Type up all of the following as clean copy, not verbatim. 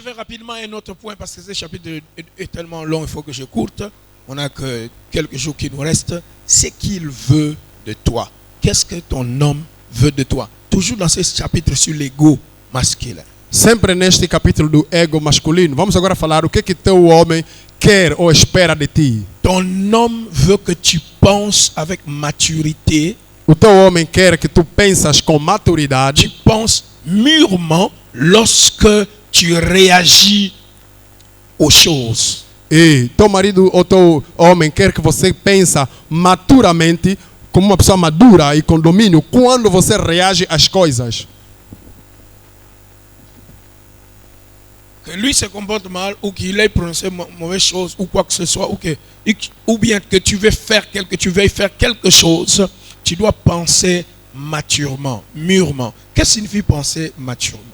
vais rapidement à un autre point parce que ce chapitre est tellement long, il faut que je courte. On n'a que quelques jours qui nous restent. C'est qu'il veut de toi. Qu'est-ce que ton homme veut de toi? Toujours dans ce chapitre sur l'ego masculin. Sempre neste capítulo do ego masculino, vamos agora falar o que teu homem quer ou espera de ti. Ton homme veut que tu penses avec maturité. O teu homem quer que tu pensas com maturidade. Tu penses mûrement lorsque tu réagis aux choses. E teu marido ou teu homem quer que você pensa maturamente, como uma pessoa madura e com domínio, quando você reage às coisas. Que lui se comporte mal ou qu'il ait prononcé mauvaise chose ou quoi que ce soit ou bien que tu veuilles faire quelque chose, tu dois penser maturement, mûrement. Qu'est-ce que signifie penser maturement?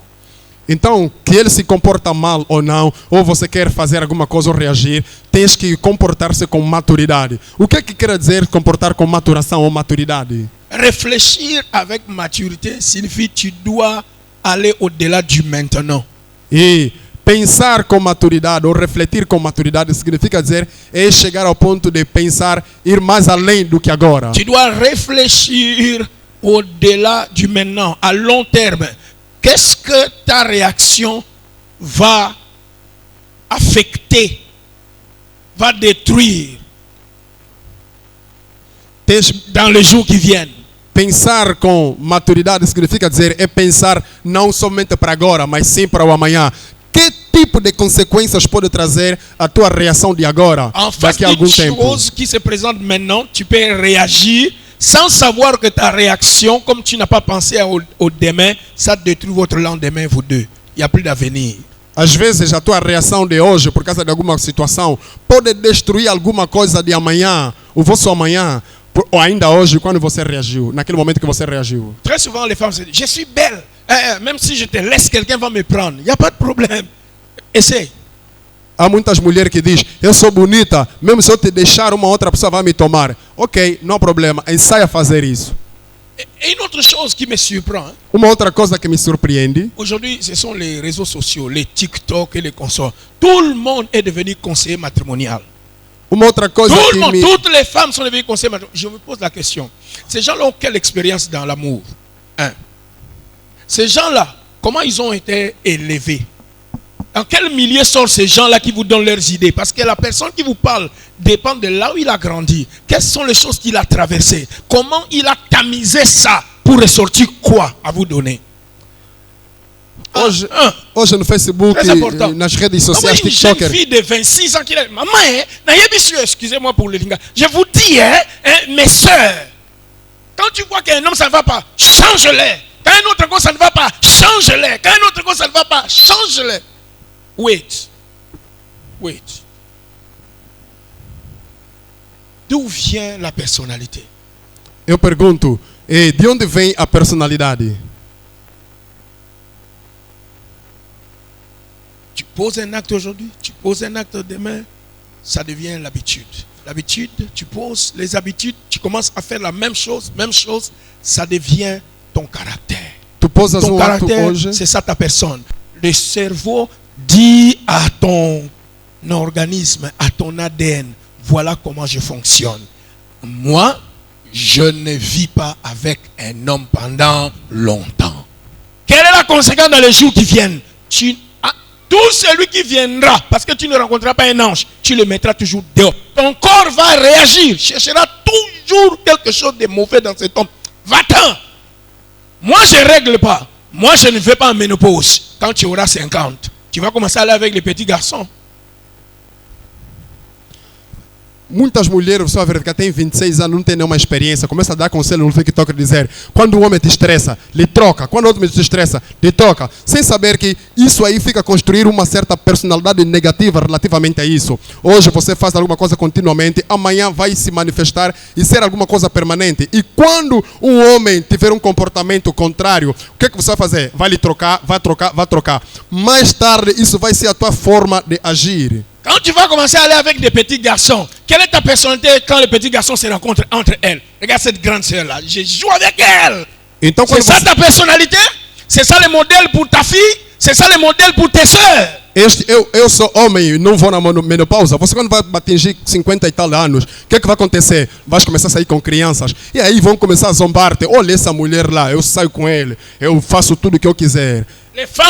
Então, que ele se comporta mal ou não, ou você quer fazer alguma coisa ou reagir, tens que comportar-se com maturidade. O que quer dizer comportar com maturação ou maturidade? Réfléchir avec maturité signifie que tu dois aller au-delà du maintenant. E pensar com maturidade ou refletir com maturidade significa dizer chegar ao ponto de pensar, ir mais além do que agora. Tu dois réfléchir au-delà du maintenant, à long terme. Qu'est-ce que ta réaction va affecter, va détruire dans les jours qui viennent? Pensar com maturidade significa dizer pensar não somente para agora, mas sim para o amanhã. Que tipo de consequências pode trazer a tua reação de agora, daqui a algum tempo? En face d'une chose qui se présente maintenant, tu peux réagir sans savoir que ta réaction, comme tu n'as pas pensé au demain, ça détruit votre lendemain, vous deux. Il n'y a plus d'avenir. Às vezes a tua reação de hoje, por causa de alguma situação, pode destruir alguma coisa de amanhã, o vosso amanhã, ou ainda hoje, quando você reagiu, naquele momento que você reagiu. Très souvent, les femmes se disent, je suis belle, même si je te laisse, quelqu'un va me prendre. Il n'y a pas de problème. Essaye. Há muitas mulheres que dizem, eu sou bonita, mesmo se eu te deixar, uma outra pessoa vai me tomar. Ok, não há problema, ensaia a fazer isso. Et une autre chose qui me surprend. Uma outra coisa que me surpreende. Aujourd'hui, ce sont les réseaux sociaux, les TikTok et les consorts. Tout le monde est devenu conseiller matrimonial. Uma outra coisa tout le monde, toutes les femmes sont devenues conseillers matrimonial. Je me pose la question. Ces gens-là ont quelle expérience dans l'amour? Ces gens-là, comment ils ont été élevés? Dans quel milieu sont ces gens-là qui vous donnent leurs idées? Parce que la personne qui vous parle dépend de là où il a grandi. Quelles sont les choses qu'il a traversées? Comment il a tamisé ça pour ressortir quoi à vous donner? Hoje no Facebook, nas redes sociais, une jeune fille de 26 ans qui dit, maman, excusez-moi pour le linga, je vous dis, mes soeurs, quand tu vois qu'un homme ça ne va pas, change-les. Quand un autre coup ça ne va pas, change-les. Quand un autre coup ça ne va pas, change-les. Wait. D'où vient la personnalité? Eu pergunto, de onde vem a personalidade? Tu poses un acte aujourd'hui, tu poses un acte demain, ça devient l'habitude. L'habitude, tu poses les habitudes, tu commences à faire la même chose, ça devient ton caractère. Ton caractère, c'est ça ta personne. Le cerveau dit à ton organisme, à ton ADN, voilà comment je fonctionne. Moi, je ne vis pas avec un homme pendant longtemps. Quelle est la conséquence dans les jours qui viennent? Tout celui qui viendra, parce que tu ne rencontreras pas un ange, tu le mettras toujours dehors. Ton corps va réagir, cherchera toujours quelque chose de mauvais dans cet homme. Va-t'en. Moi, je ne règle pas. Moi, je ne vais pas en ménopause. Quand tu auras 50, tu vas commencer à aller avec les petits garçons. Muitas mulheres, você vai ver que tem 26 anos, não tem nenhuma experiência, começa a dar conselho no TikTok e dizer, quando o homem te estressa, lhe troca, quando o outro te estressa, lhe troca, sem saber que isso aí fica a construir uma certa personalidade negativa relativamente a isso. Hoje você faz alguma coisa continuamente, amanhã vai se manifestar e ser alguma coisa permanente. E quando um homem tiver um comportamento contrário, o que você vai fazer? Vai lhe trocar, vai trocar. Mais tarde, isso vai ser a tua forma de agir. Quand tu vas commencer à aller avec des petits garçons, quelle est ta personnalité quand les petits garçons se rencontrent entre elles? Regarde cette grande sœur-là, je joue avec elle. C'est ça ta personnalité? C'est ça le modèle pour ta fille? C'est ça le modèle pour tes sœurs? Eu sou homem e não vou na menopausa. Você quando vai atingir 50 e tal anos, o que é que vai acontecer? Vais começar a sair com crianças. E aí vão começar a zombar-te. Olha essa mulher lá, eu saio com ele. Eu faço tudo o que eu quiser.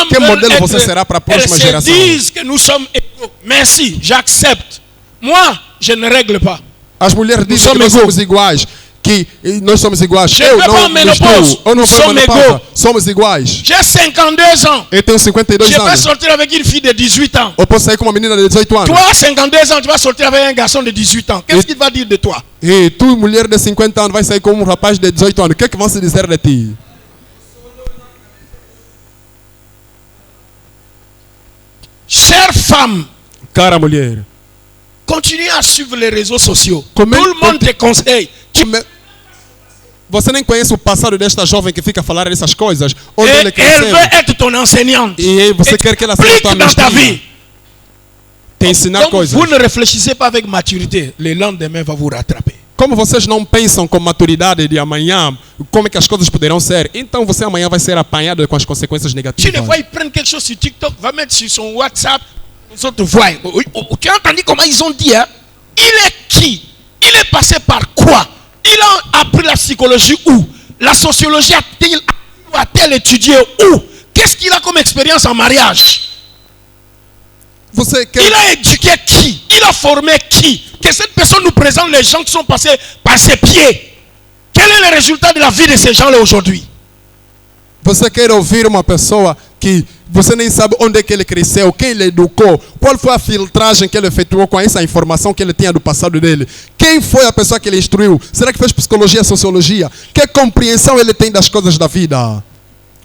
Que modelo você será para a próxima geração? Elles se disent que nous sommes égaux. Merci, j'accepte. Moi, je ne règle pas. As mulheres dizem que nós somos iguais. Que nós somos iguais. Eu não vou menopausa. Somos iguais. J'ai 52 ans. Eu tenho 52 Je anos. vais sortir avec une fille de 18 ans. Eu posso sair com uma menina de 18 anos. Toi, 52 ans, tu vas sortir avec un garçon de 18 ans. Qu'est-ce qu'il va dire de toi? E tu, mulher de 50 anos, vai sair com um rapaz de 18 anos. O que é que vão se dizer de ti? Chère femme, cara mulher, continue à suivre les réseaux sociaux. Tout le monde te conseille. Você nem conhece o passado desta jovem que fica a falar dessas coisas. Onde Et ele cresceu. elle veut être ton enseignante. E você quer que ela seja tua dans ta vie. mestra. Te ensinar Donc, coisas. vous ne réfléchissez pas avec maturité. Le lendemain va vous rattraper. Como vocês não pensam com maturidade de amanhã, como é que as coisas poderão ser, então você amanhã vai ser apanhado com as consequências Tu negativas. le vois, il prend quelque chose sur TikTok, va mettre sur son WhatsApp, les autres voient. Tu as entendu comment ils ont dit, hein? Il est qui? Il est passé par quoi? Il a appris la psychologie où? La sociologie a-t-elle étudié où? Qu'est-ce qu'il a comme expérience en mariage? Il a éduqué qui? Il a formé qui? Que cette personne nous présente les gens qui sont passés par ses pieds. Quel est le résultat de la vie de ces gens-là aujourd'hui? Você quer ouvir uma pessoa que você nem sabe onde é que ele cresceu, quem ele educou, qual foi a filtragem que ele efetuou com essa informação que ele tinha do passado dele, quem foi a pessoa que ele instruiu, será que fez psicologia, sociologia, que compreensão ele tem das coisas da vida,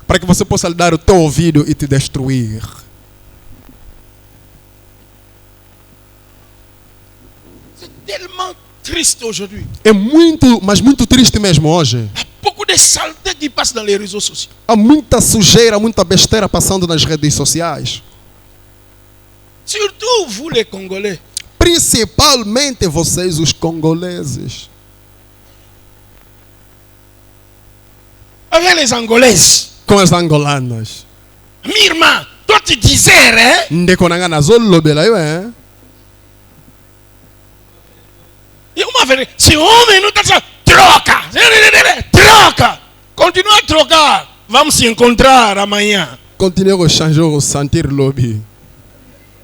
para que você possa lhe dar o teu ouvido e te destruir. C'est tellement triste aujourd'hui. É muito, mas muito triste mesmo hoje. Beaucoup de saletés qui passent dans les réseaux sociaux. Há muita sujeira, muita besteira passando nas redes sociais. Surtout vous les Congolais. Principalmente vocês, os congoleses. Avec les Angolaises. Com as angolanas. Mirma, toi tu disais, hein? Ndekonanga nazolobela yo, hein? Et on m'a fait, si on me nous ça, troca, troca. Continue à trocar. Vamos se encontrar amanhã. Continue a changer, a sentir lobby.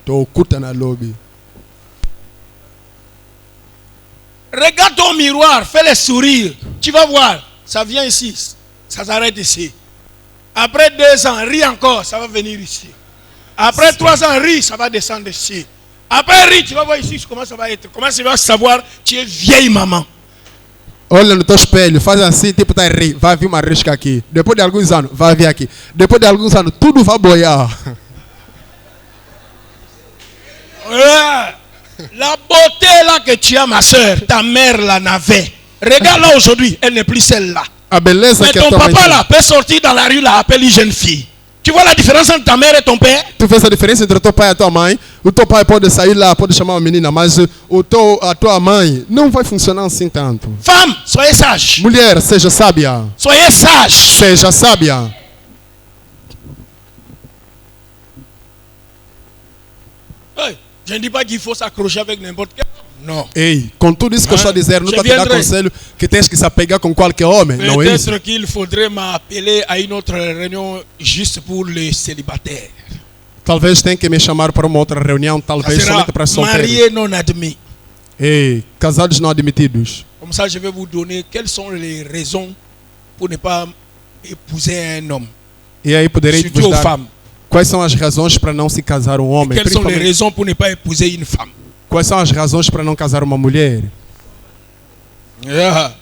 Tô oculta na lobby. Regarde ton miroir, fais le sourire. Tu vas voir, ça vient ici, ça s'arrête ici. Après 2 ans, ris encore, ça va venir ici. Après 3 ans, ris, ça va descendre ici. Après ris, tu vas voir ici comment ça va être. Comment tu vas savoir tu es vieille maman. Olha no teu espelho, faz assim, tipo tá rir, vai vir uma risca aqui. Depois de alguns anos, vai vir aqui. Depois de alguns anos, tudo vai boiar. La beauté là que tu as, ma soeur, ta mère la n'avait. Regarde là aujourd'hui, elle n'est plus celle-là. A beleza Mais que ton a tua mãe papa tem. là peut sortir dans la rue là, appeler une jeune fille. Tu vois la différence entre ta mère et ton père? Tu vês a diferença entre o teu pai e a tua mãe? O teu pai pode sair lá, pode chamar uma menina, mas a tua mãe não vai funcionar assim tanto. Femme, soyez sage. Mulher, seja sábia. Soyez sage. Seja sábia. Hey, je ne dis pas qu'il faut s'accrocher avec n'importe quel. Non. Ei, com tudo isso que eu estou a dizer, não Je estou a te dar viendrai. conselho que tens que se apegar com qualquer homem. Não é isso. Peut-être qu'il faudrait m'appeler à une autre réunion juste pour les célibataires. Talvez tenha que me chamar para uma outra reunião, Ça talvez sera somente para solteiros. marié non admis. Ei, casados não admitidos. Comme ça, je vais vous donner quelles sont les raisons pour ne pas épouser un homme. E aí poderei Surtout vos aux dar femmes. quais são as razões para não se casar um homem. Quelles sont les Principalmente, raisons pour ne pas épouser une femme? quais são as razões para não casar uma mulher. Yeah.